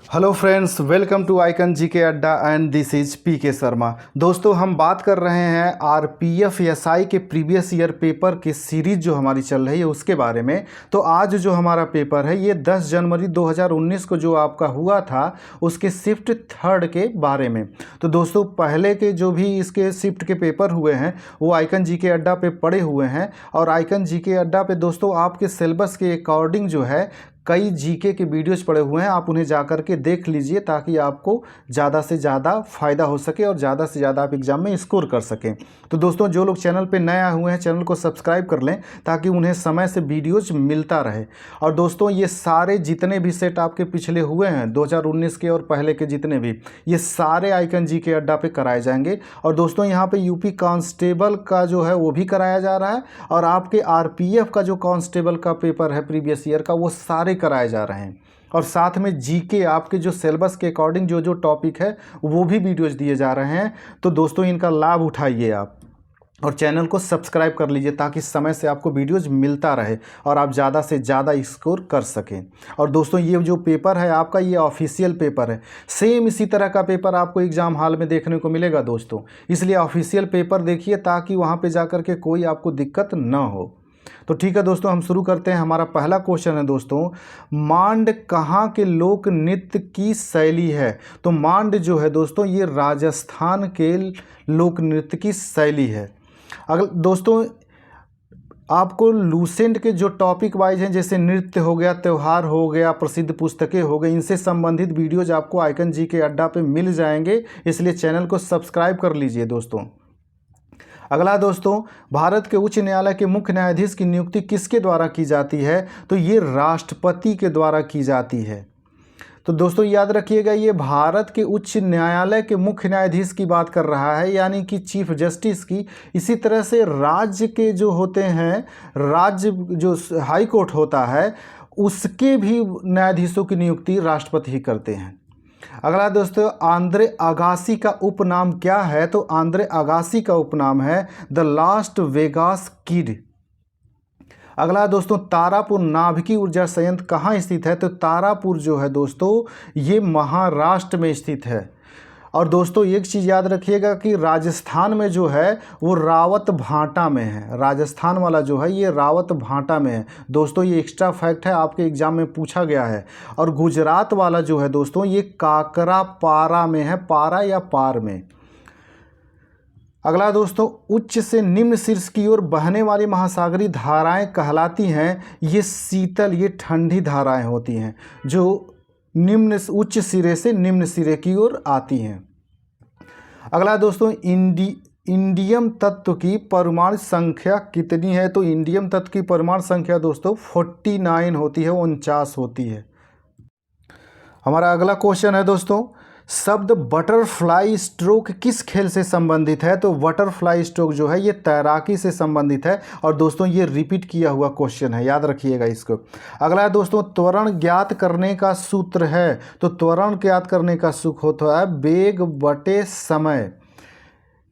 Hello friends, welcome to icon GK Adda and this is PK Sharma. दोस्तों, हम बात कर रहे हैं आरपीएफ एसआई के प्रीवियस ईयर पेपर की सीरीज जो हमारी चल रही है उसके बारे में। तो आज जो हमारा पेपर है ये 10 जनवरी 2019 को जो आपका हुआ था उसके शिफ्ट थर्ड के बारे में। तो दोस्तों, पहले के जो भी इसके शिफ्ट के पेपर हुए हैं वो आइकन जीके अड्डा पे पड़े हुए हैं। और आइकन जीके अड्डा पे दोस्तों आपके सिलेबस के अकॉर्डिंग जो है कई जीके के वीडियोज़ पड़े हुए हैं, आप उन्हें जा कर के देख लीजिए ताकि आपको ज़्यादा से ज़्यादा फ़ायदा हो सके और ज़्यादा से ज़्यादा आप एग्ज़ाम में स्कोर कर सकें। तो दोस्तों, जो लोग चैनल पे नए आए हुए हैं चैनल को सब्सक्राइब कर लें ताकि उन्हें समय से वीडियोज़ मिलता रहे। और दोस्तों, ये सारे जितने भी सेट आपके पिछले हुए हैं 2019 के और पहले के जितने भी, ये सारे आइकन जीके अड्डा पे कराए जाएंगे। और दोस्तों, यहाँ पे यूपी कांस्टेबल का जो है वो भी कराया जा रहा है और आपके आरपीएफ का जो कांस्टेबल का पेपर है प्रीवियस ईयर का वो सारे कराए जा रहे हैं। और साथ में जीके आपके जो सिलेबस के अकॉर्डिंग जो जो टॉपिक है वो भी वीडियोज़ दिए जा रहे हैं। तो दोस्तों, इनका लाभ उठाइए आप और चैनल को सब्सक्राइब कर लीजिए ताकि समय से आपको वीडियोज़ मिलता रहे और आप ज़्यादा से ज़्यादा स्कोर कर सकें। और दोस्तों, ये जो पेपर है आपका ये ऑफिशियल पेपर है। सेम इसी तरह का पेपर आपको एग्ज़ाम हॉल में देखने को मिलेगा दोस्तों, इसलिए ऑफिशियल पेपर देखिए ताकि वहाँ पे जा कर के कोई आपको दिक्कत ना हो। तो ठीक है दोस्तों, हम शुरू करते हैं। हमारा पहला क्वेश्चन है दोस्तों, मांड कहाँ के लोक नृत्य की शैली है? तो मांड जो है दोस्तों ये राजस्थान के लोक नृत्य की शैली है। अगर दोस्तों आपको लूसेंट के जो टॉपिक वाइज हैं जैसे नृत्य हो गया, त्यौहार हो गया, प्रसिद्ध पुस्तकें हो गई, इनसे संबंधित वीडियोज आपको आइकन जी के अड्डा पे मिल जाएंगे, इसलिए चैनल को सब्सक्राइब कर लीजिए दोस्तों। अगला दोस्तों, भारत के उच्च न्यायालय के मुख्य न्यायाधीश की नियुक्ति किसके द्वारा की जाती है? तो ये राष्ट्रपति के द्वारा की जाती है। तो दोस्तों याद रखिएगा, ये भारत के उच्च न्यायालय के मुख्य न्यायाधीश की बात कर रहा है, यानी कि चीफ जस्टिस की। इसी तरह से राज्य के जो होते हैं, राज्य जो हाई कोर्ट होता है उसके भी न्यायाधीशों की नियुक्ति राष्ट्रपति ही करते हैं। अगला दोस्तों, आंद्रे अगासी का उपनाम क्या है? तो आंद्रे अगासी का उपनाम है द लास्ट वेगास किड। अगला दोस्तों, तारापुर नाभिकीय ऊर्जा संयंत्र कहाँ स्थित है? तो तारापुर जो है दोस्तों ये महाराष्ट्र में स्थित है। और दोस्तों एक चीज़ याद रखिएगा कि राजस्थान में जो है वो रावत भाटा में है। राजस्थान वाला जो है ये रावत भाटा में है दोस्तों, ये एक्स्ट्रा फैक्ट है, आपके एग्जाम में पूछा गया है। और गुजरात वाला जो है दोस्तों ये काकरा पारा में है, पारा या पार में। अगला दोस्तों, उच्च से निम्न शीर्ष की ओर बहने वाली महासागरीय धाराएं कहलाती हैं, ये शीतल, ये ठंडी धाराएं होती हैं जो निम्न उच्च सिरे से निम्न सिरे की ओर आती हैं। अगला दोस्तों, इंडियम तत्व की परमाणु संख्या कितनी है? तो इंडियम तत्व की परमाणु संख्या दोस्तों 49 होती है, 49 होती है। हमारा अगला क्वेश्चन है दोस्तों, शब्द बटरफ्लाई स्ट्रोक किस खेल से संबंधित है? तो बटरफ्लाई स्ट्रोक जो है ये तैराकी से संबंधित है। और दोस्तों ये रिपीट किया हुआ क्वेश्चन है, याद रखिएगा इसको। अगला है दोस्तों, त्वरण ज्ञात करने का सूत्र है? तो त्वरण ज्ञात करने का सूत्र होता है वेग बटे समय,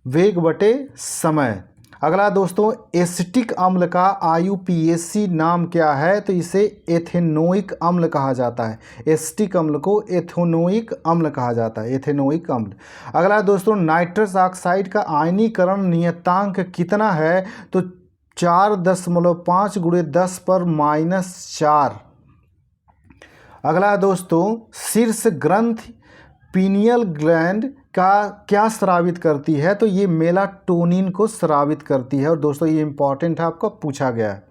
वेग बटे समय। अगला दोस्तों, एसिटिक अम्ल का आईयूपीएसी नाम क्या है? तो इसे एथेनोइक अम्ल कहा जाता है। एसिटिक अम्ल को एथेनोइक अम्ल कहा जाता है, एथेनोइक अम्ल। अगला दोस्तों, नाइट्रस ऑक्साइड का आयनीकरण नियतांक कितना है? तो 4.5 × 10⁻⁻4। अगला दोस्तों, शीर्ष ग्रंथि पीनियल ग्लैंड का क्या स्रावित करती है? तो ये मेलाटोनिन को स्रावित करती है। और दोस्तों ये इंपॉर्टेंट है, आपको पूछा गया है।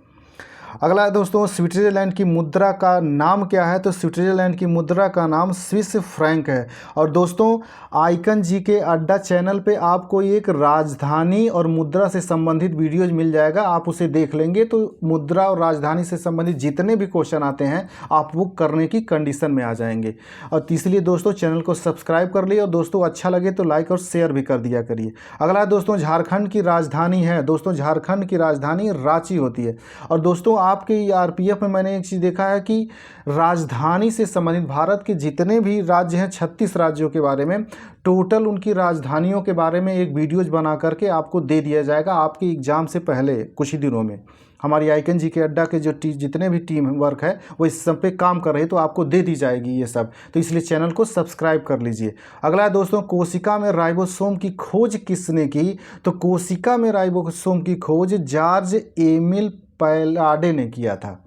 अगला दोस्तों, स्विट्जरलैंड की मुद्रा का नाम क्या है? तो स्विट्जरलैंड की मुद्रा का नाम स्विस फ्रैंक है। और दोस्तों आइकन जी के अड्डा चैनल पे आपको एक राजधानी और मुद्रा से संबंधित वीडियोज मिल जाएगा, आप उसे देख लेंगे तो मुद्रा और राजधानी से संबंधित जितने भी क्वेश्चन आते हैं आप वो करने की कंडीशन में आ जाएंगे। और इसलिए दोस्तों चैनल को सब्सक्राइब कर लिए और दोस्तों अच्छा लगे तो लाइक और शेयर भी कर दिया करिए। अगला दोस्तों, झारखंड की राजधानी है? दोस्तों झारखंड की राजधानी रांची होती है। और दोस्तों आपके आरपीएफ में मैंने एक चीज़ देखा है कि राजधानी से संबंधित भारत के जितने भी राज्य हैं 36 राज्यों के बारे में टोटल उनकी राजधानियों के बारे में एक वीडियोज बना करके आपको दे दिया जाएगा आपके एग्ज़ाम से पहले कुछ ही दिनों में। हमारी आइकन जी के अड्डा के जो जितने भी टीम वर्क है वो इस सब पे काम कर रही है, तो आपको दे दी जाएगी ये सब, तो इसलिए चैनल को सब्सक्राइब कर लीजिए। अगला है दोस्तों, कोशिका में राइबोसोम की खोज किसने की? तो कोशिका में राइबोसोम की खोज जॉर्ज एमिल पैलाडे ने किया था।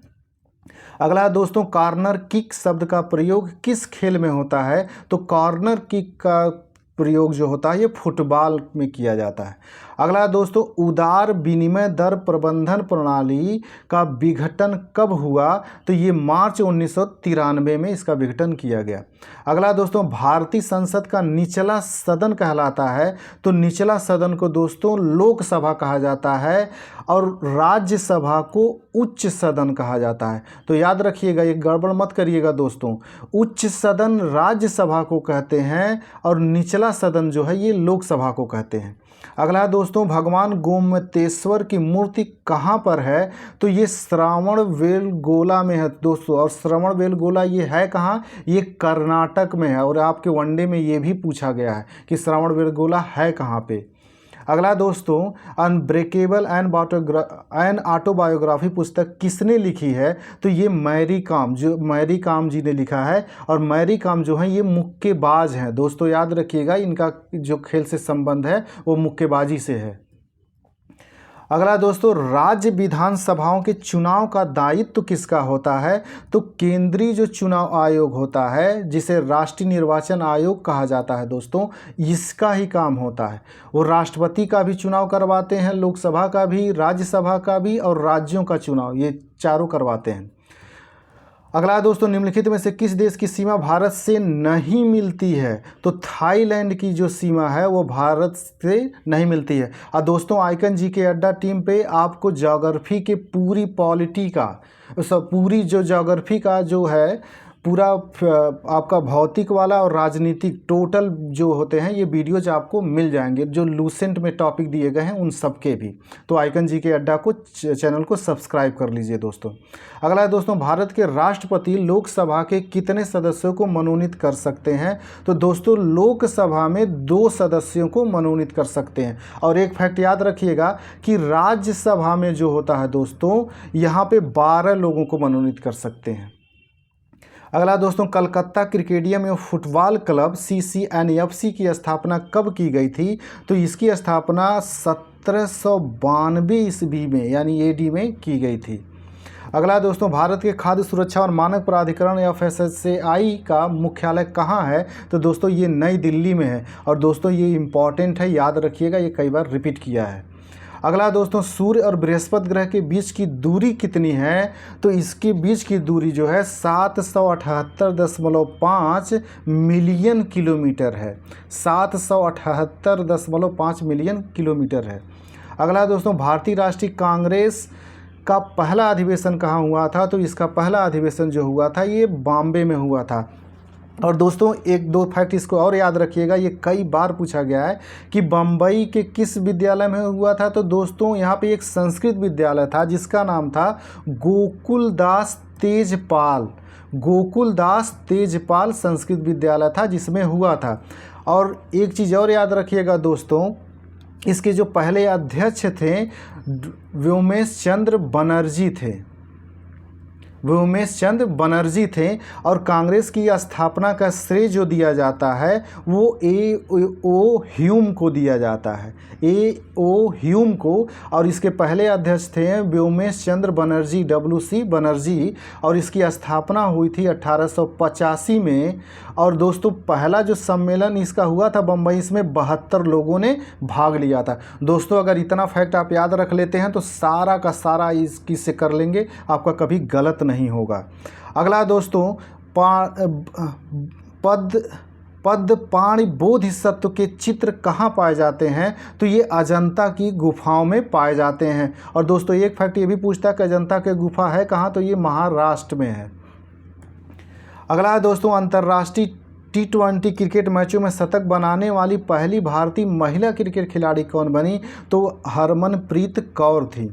अगला है दोस्तों, कॉर्नर किक शब्द का प्रयोग किस खेल में होता है? तो कॉर्नर किक का प्रयोग जो होता है ये फुटबॉल में किया जाता है। अगला दोस्तों, उदार विनिमय दर प्रबंधन प्रणाली का विघटन कब हुआ? तो ये मार्च 1993 में इसका विघटन किया गया। अगला दोस्तों, भारतीय संसद का निचला सदन कहलाता है, तो निचला सदन को दोस्तों लोकसभा कहा जाता है और राज्यसभा को उच्च सदन कहा जाता है। तो याद रखिएगा, ये गड़बड़ मत करिएगा दोस्तों, उच्च सदन राज्यसभा को कहते हैं और निचला सदन जो है ये लोकसभा को कहते हैं। अगला दोस्तों, भगवान गोमतेश्वर की मूर्ति कहाँ पर है? तो ये श्रवणबेलगोला में है दोस्तों, और श्रवणबेलगोला ये है कहाँ? ये कर्नाटक में है, और आपके वनडे में ये भी पूछा गया है कि श्रवणबेलगोला है कहाँ पे। अगला दोस्तों, अनब्रेकेबल एन ऑटोबायोग्राफी पुस्तक किसने लिखी है? तो ये मैरी कॉम जी ने लिखा है, और मैरी कॉम जो है ये मुक्केबाज हैं दोस्तों, याद रखिएगा इनका जो खेल से संबंध है वो मुक्केबाजी से है। अगला दोस्तों, राज्य विधानसभाओं के चुनाव का दायित्व किसका होता है? तो केंद्रीय जो चुनाव आयोग होता है, जिसे राष्ट्रीय निर्वाचन आयोग कहा जाता है दोस्तों, इसका ही काम होता है। वो राष्ट्रपति का भी चुनाव करवाते हैं, लोकसभा का भी, राज्यसभा का भी, और राज्यों का चुनाव, ये चारों करवाते हैं। अगला दोस्तों, निम्नलिखित में से किस देश की सीमा भारत से नहीं मिलती है? तो थाईलैंड की जो सीमा है वो भारत से नहीं मिलती है। और दोस्तों, आइकन जी के अड्डा टीम पे आपको ज्योग्राफी के पूरी पॉलिटी का पूरी जो ज्योग्राफी का जो है पूरा आपका भौतिक वाला और राजनीतिक टोटल जो होते हैं ये वीडियोज आपको मिल जाएंगे, जो लूसेंट में टॉपिक दिए गए हैं उन सब के भी। तो आइकन जी के अड्डा को चैनल को सब्सक्राइब कर लीजिए दोस्तों। अगला है दोस्तों, भारत के राष्ट्रपति लोकसभा के कितने सदस्यों को मनोनीत कर सकते हैं? तो दोस्तों, लोकसभा में 2 सदस्यों को मनोनीत कर सकते हैं। और एक फैक्ट याद रखिएगा कि राज्यसभा में जो होता है दोस्तों, यहाँ पे 12 लोगों को मनोनीत कर सकते हैं। अगला दोस्तों, कलकत्ता क्रिकेडियम एवं फुटबॉल क्लब CCNFC की स्थापना कब की गई थी? तो इसकी स्थापना 1792 ईस्वी में यानी AD में की गई थी। अगला दोस्तों, भारत के खाद्य सुरक्षा और मानक प्राधिकरण FSSAI का मुख्यालय कहाँ है? तो दोस्तों ये नई दिल्ली में है, और दोस्तों ये इम्पॉर्टेंट है, याद रखिएगा, ये कई बार रिपीट किया है। अगला दोस्तों, सूर्य और बृहस्पति ग्रह के बीच की दूरी कितनी है? तो इसके बीच की दूरी जो है 778.5 मिलियन किलोमीटर है। 778.5 मिलियन किलोमीटर है। अगला दोस्तों, भारतीय राष्ट्रीय कांग्रेस का पहला अधिवेशन कहाँ हुआ था? तो इसका पहला अधिवेशन जो हुआ था ये बॉम्बे में हुआ था। और दोस्तों, 1-2 फैक्ट इसको और याद रखिएगा, ये कई बार पूछा गया है कि बम्बई के किस विद्यालय में हुआ था? तो दोस्तों, यहाँ पे एक संस्कृत विद्यालय था जिसका नाम था गोकुलदास तेजपाल संस्कृत विद्यालय था जिसमें हुआ था। और एक चीज़ और याद रखिएगा दोस्तों, इसके जो पहले अध्यक्ष थे व्योमेश चंद्र बनर्जी थे, और कांग्रेस की स्थापना का श्रेय जो दिया जाता है वो A.O. ह्यूम को दिया जाता है, A.O. ह्यूम को। और इसके पहले अध्यक्ष थे व्योमेश चंद्र बनर्जी, WC बनर्जी, और इसकी स्थापना हुई थी 1885 में। और दोस्तों, पहला जो सम्मेलन इसका हुआ था बम्बई, इसमें 72 लोगों ने भाग लिया था। दोस्तों, अगर इतना फैक्ट आप याद रख लेते हैं तो सारा का सारा इससे कर लेंगे, आपका कभी गलत नहीं होगा। अगला दोस्तों, पद्मपाणि बोधिसत्व के चित्र कहाँ पाए जाते हैं? तो ये अजंता की गुफाओं में पाए जाते हैं। और दोस्तों, एक फैक्ट ये भी पूछता है कि अजंता की गुफा है कहाँ? तो ये महाराष्ट्र में है। अगला है दोस्तों, अंतर्राष्ट्रीय T20 क्रिकेट मैचों में शतक बनाने वाली पहली भारतीय महिला क्रिकेट खिलाड़ी कौन बनी? तो हरमनप्रीत कौर थी।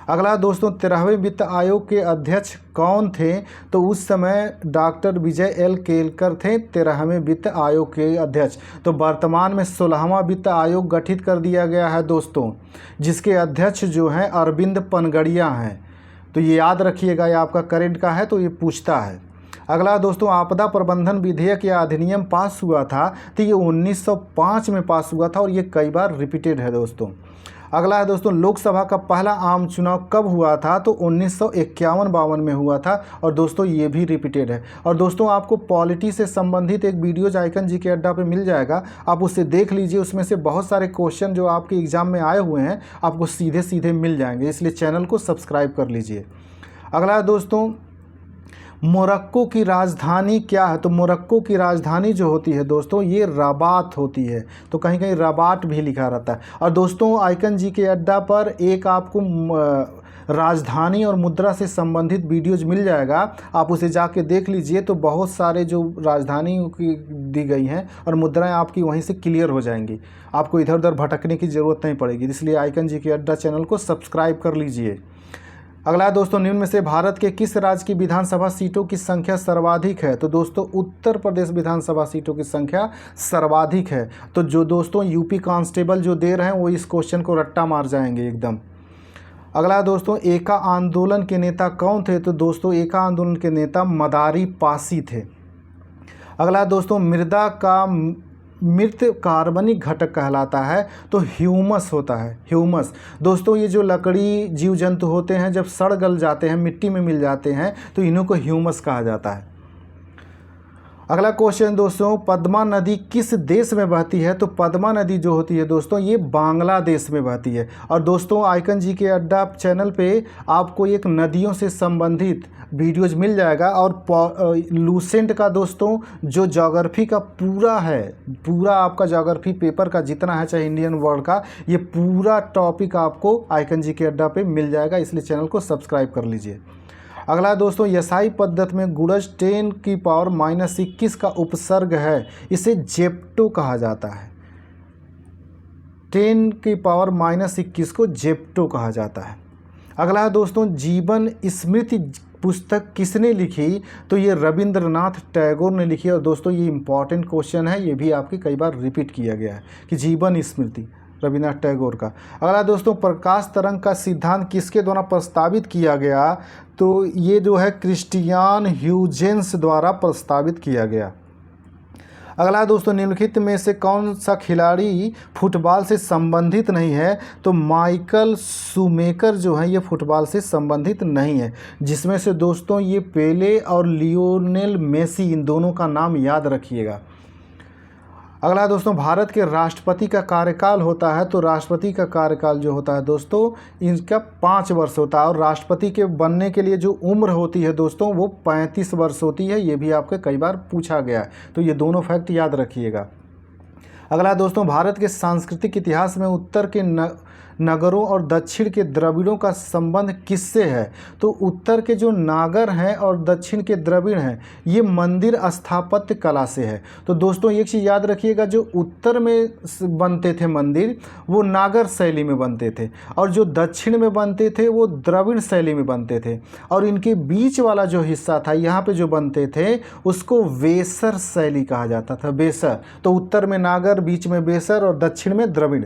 अगला दोस्तों 13वें वित्त आयोग के अध्यक्ष कौन थे? तो उस समय डॉक्टर विजय एल केलकर थे 13वें वित्त आयोग के अध्यक्ष। तो वर्तमान में 16वां वित्त आयोग गठित कर दिया गया है दोस्तों, जिसके अध्यक्ष जो हैं अरविंद पनगड़िया हैं। तो ये याद रखिएगा, ये आपका करंट का है तो ये पूछता है। अगला दोस्तों आपदा प्रबंधन विधेयक या अधिनियम पास हुआ था तो ये 1905 में पास हुआ था और ये कई बार रिपीटेड है दोस्तों। अगला है दोस्तों लोकसभा का पहला आम चुनाव कब हुआ था? तो 1951-52 में हुआ था और दोस्तों ये भी रिपीटेड है। और दोस्तों आपको पॉलिटी से संबंधित एक वीडियोज आइकन जीके अड्डा पे मिल जाएगा, आप उसे देख लीजिए। उसमें से बहुत सारे क्वेश्चन जो आपके एग्जाम में आए हुए हैं आपको सीधे सीधे मिल जाएंगे, इसलिए चैनल को सब्सक्राइब कर लीजिए। अगला दोस्तों मोरक्को की राजधानी क्या है? तो मोरक्को की राजधानी जो होती है दोस्तों ये रबात होती है। तो कहीं कहीं रबाट भी लिखा रहता है। और दोस्तों आइकन जीके अड्डा पर एक आपको राजधानी और मुद्रा से संबंधित वीडियोज मिल जाएगा, आप उसे जाके देख लीजिए। तो बहुत सारे जो राजधानी की दी गई हैं और मुद्राएं आपकी वहीं से क्लियर हो जाएंगी, आपको इधर उधर भटकने की ज़रूरत नहीं पड़ेगी। इसलिए आइकन जीके अड्डा चैनल को सब्सक्राइब कर लीजिए। अगला दोस्तों निम्न में से भारत के किस राज्य की विधानसभा सीटों की संख्या सर्वाधिक है? तो दोस्तों उत्तर प्रदेश विधानसभा सीटों की संख्या सर्वाधिक है। तो जो दोस्तों यूपी कांस्टेबल जो दे रहे हैं वो इस क्वेश्चन को रट्टा मार जाएंगे एकदम। अगला दोस्तों एका आंदोलन के नेता कौन थे? तो दोस्तों एका आंदोलन के नेता मदारी पासी थे। अगला दोस्तों मृदा का मृत कार्बनिक घटक कहलाता है तो ह्यूमस होता है, ह्यूमस। दोस्तों ये जो लकड़ी जीव जंतु होते हैं जब सड़ गल जाते हैं, मिट्टी में मिल जाते हैं, तो इन्हों को ह्यूमस कहा जाता है। अगला क्वेश्चन दोस्तों पद्मा नदी किस देश में बहती है? तो पद्मा नदी जो होती है दोस्तों ये बांग्लादेश में बहती है। और दोस्तों आइकन जीके अड्डा चैनल पे आपको एक नदियों से संबंधित वीडियोज मिल जाएगा। और लूसेंट का दोस्तों जो ज्योग्राफी का पूरा है, पूरा आपका ज्योग्राफी पेपर का जितना है चाहे इंडियन वर्ल्ड का, ये पूरा टॉपिक आपको आइकन जीके अड्डा पे मिल जाएगा, इसलिए चैनल को सब्सक्राइब कर लीजिए। अगला दोस्तों यसाई पद्धति में गुणज 10⁻⁻21 का उपसर्ग है, इसे जेप्टो कहा जाता है। 10⁻⁻21 को जेप्टो कहा जाता है। अगला दोस्तों जीवन स्मृति पुस्तक किसने लिखी? तो ये रविंद्रनाथ टैगोर ने लिखी। और दोस्तों ये इंपॉर्टेंट क्वेश्चन है, ये भी आपके कई बार रिपीट किया गया है कि जीवन स्मृति रविन्द्रनाथ टैगोर का। अगला दोस्तों प्रकाश तरंग का सिद्धांत किसके द्वारा प्रस्तावित किया गया? तो ये जो है क्रिस्टियान ह्यूजेंस द्वारा प्रस्तावित किया गया। अगला दोस्तों निम्नलिखित में से कौन सा खिलाड़ी फुटबॉल से संबंधित नहीं है? तो माइकल शूमेकर जो है ये फुटबॉल से संबंधित नहीं है, जिसमें से दोस्तों ये पेले और लियोनेल मेसी, इन दोनों का नाम याद रखिएगा। अगला दोस्तों भारत के राष्ट्रपति का कार्यकाल होता है, तो राष्ट्रपति का कार्यकाल जो होता है दोस्तों इनका 5 वर्ष होता है। और राष्ट्रपति के बनने के लिए जो उम्र होती है दोस्तों वो 35 वर्ष होती है, ये भी आपके कई बार पूछा गया है, तो ये दोनों फैक्ट याद रखिएगा। अगला दोस्तों भारत के सांस्कृतिक इतिहास में उत्तर के नगरों और दक्षिण के द्रविड़ों का संबंध किससे है? तो उत्तर के जो नागर हैं और दक्षिण के द्रविड़ हैं ये मंदिर स्थापत्य कला से है। तो दोस्तों एक चीज़ याद रखिएगा, जो उत्तर में बनते थे मंदिर वो नागर शैली में बनते थे, और जो दक्षिण में बनते थे वो द्रविड़ शैली में बनते थे, और इनके बीच वाला जो हिस्सा था यहाँ पे जो बनते थे उसको वेसर शैली कहा जाता था, वेसर। तो उत्तर में नागर, बीच में वेसर और दक्षिण में द्रविड़।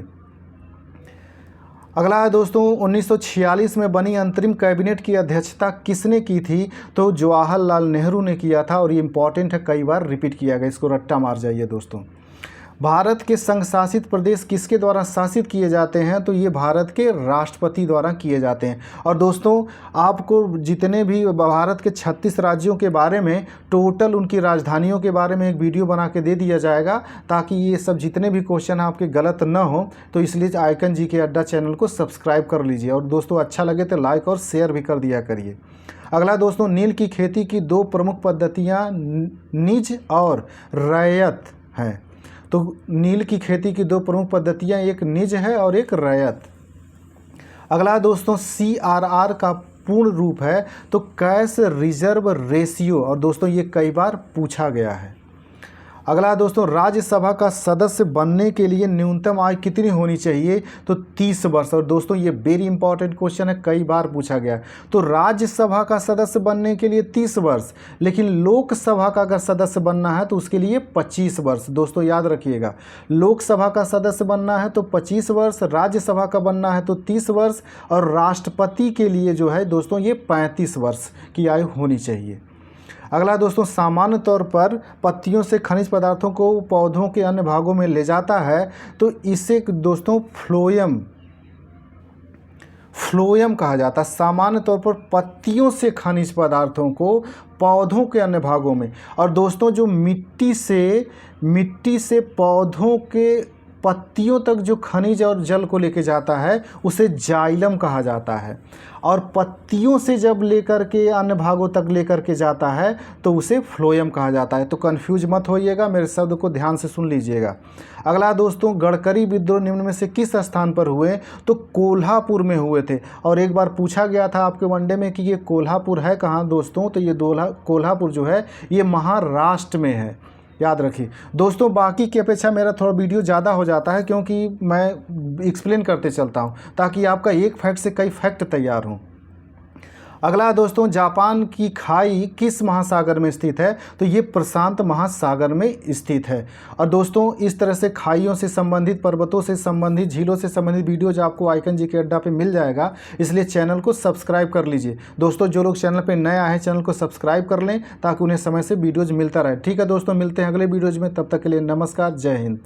अगला है दोस्तों 1946 में बनी अंतरिम कैबिनेट की अध्यक्षता किसने की थी? तो जवाहरलाल नेहरू ने किया था, और ये इंपॉर्टेंट है, कई बार रिपीट किया गया, इसको रट्टा मार जाइए दोस्तों। भारत के संघ शासित प्रदेश किसके द्वारा शासित किए जाते हैं? तो ये भारत के राष्ट्रपति द्वारा किए जाते हैं। और दोस्तों आपको जितने भी भारत के 36 राज्यों के बारे में टोटल उनकी राजधानियों के बारे में एक वीडियो बना के दे दिया जाएगा, ताकि ये सब जितने भी क्वेश्चन आपके गलत न हो। तो इसलिए आइकन जीके अड्डा चैनल को सब्सक्राइब कर लीजिए, और दोस्तों अच्छा लगे तो लाइक और शेयर भी कर दिया करिए। अगला दोस्तों नील की खेती की 2 प्रमुख पद्धतियाँ निज और रैयत हैं। तो नील की खेती की 2 प्रमुख पद्धतियां, एक निज है और एक रैयत। अगला दोस्तों CRR का पूर्ण रूप है तो कैश रिजर्व रेशियो, और दोस्तों ये कई बार पूछा गया है। अगला दोस्तों, राज्यसभा का सदस्य बनने के लिए न्यूनतम आयु कितनी होनी चाहिए? तो 30 वर्ष। और दोस्तों ये वेरी इंपॉर्टेंट क्वेश्चन है, कई बार पूछा गया। तो राज्यसभा का सदस्य बनने के लिए 30 वर्ष, लेकिन लोकसभा का अगर सदस्य बनना है तो उसके लिए 25 वर्ष। दोस्तों याद रखिएगा, लोकसभा का सदस्य बनना है तो 25 वर्ष, राज्यसभा का बनना है तो 30 वर्ष, और राष्ट्रपति के लिए जो है दोस्तों ये 35 वर्ष की आयु होनी चाहिए। अगला दोस्तों, सामान्य तौर पर पत्तियों से खनिज पदार्थों को पौधों के अन्य भागों में ले जाता है, तो इसे दोस्तों फ्लोएम कहा जाता है। सामान्य तौर पर पत्तियों से खनिज पदार्थों को पौधों के अन्य भागों में। और दोस्तों जो मिट्टी से पौधों के पत्तियों तक जो खनिज और जल को लेके जाता है उसे जाइलम कहा जाता है, और पत्तियों से जब लेकर के अन्य भागों तक लेकर के जाता है तो उसे फ्लोएम कहा जाता है। तो कंफ्यूज मत होइएगा, मेरे शब्द को ध्यान से सुन लीजिएगा। अगला दोस्तों, गडकरी विद्रोह निम्न में से किस स्थान पर हुए? तो कोल्हापुर में हुए थे। और एक बार पूछा गया था आपके वनडे में कि ये कोल्हापुर है कहाँ दोस्तों, तो ये कोल्हापुर जो है ये महाराष्ट्र में है, याद रखिए दोस्तों। बाकी की अपेक्षा मेरा थोड़ा वीडियो ज़्यादा हो जाता है क्योंकि मैं एक्सप्लेन करते चलता हूँ ताकि आपका एक फैक्ट से कई फैक्ट तैयार हों। अगला दोस्तों, जापान की खाई किस महासागर में स्थित है? तो ये प्रशांत महासागर में स्थित है। और दोस्तों इस तरह से खाइयों से संबंधित, पर्वतों से संबंधित, झीलों से संबंधित वीडियोज आपको आइकन जीके अड्डा पे मिल जाएगा, इसलिए चैनल को सब्सक्राइब कर लीजिए। दोस्तों जो लोग चैनल पे नए आए हैं चैनल को सब्सक्राइब कर लें ताकि उन्हें समय से वीडियोज़ मिलता रहे। ठीक है दोस्तों, मिलते हैं अगले वीडियोज़ में, तब तक के लिए नमस्कार, जय हिंद।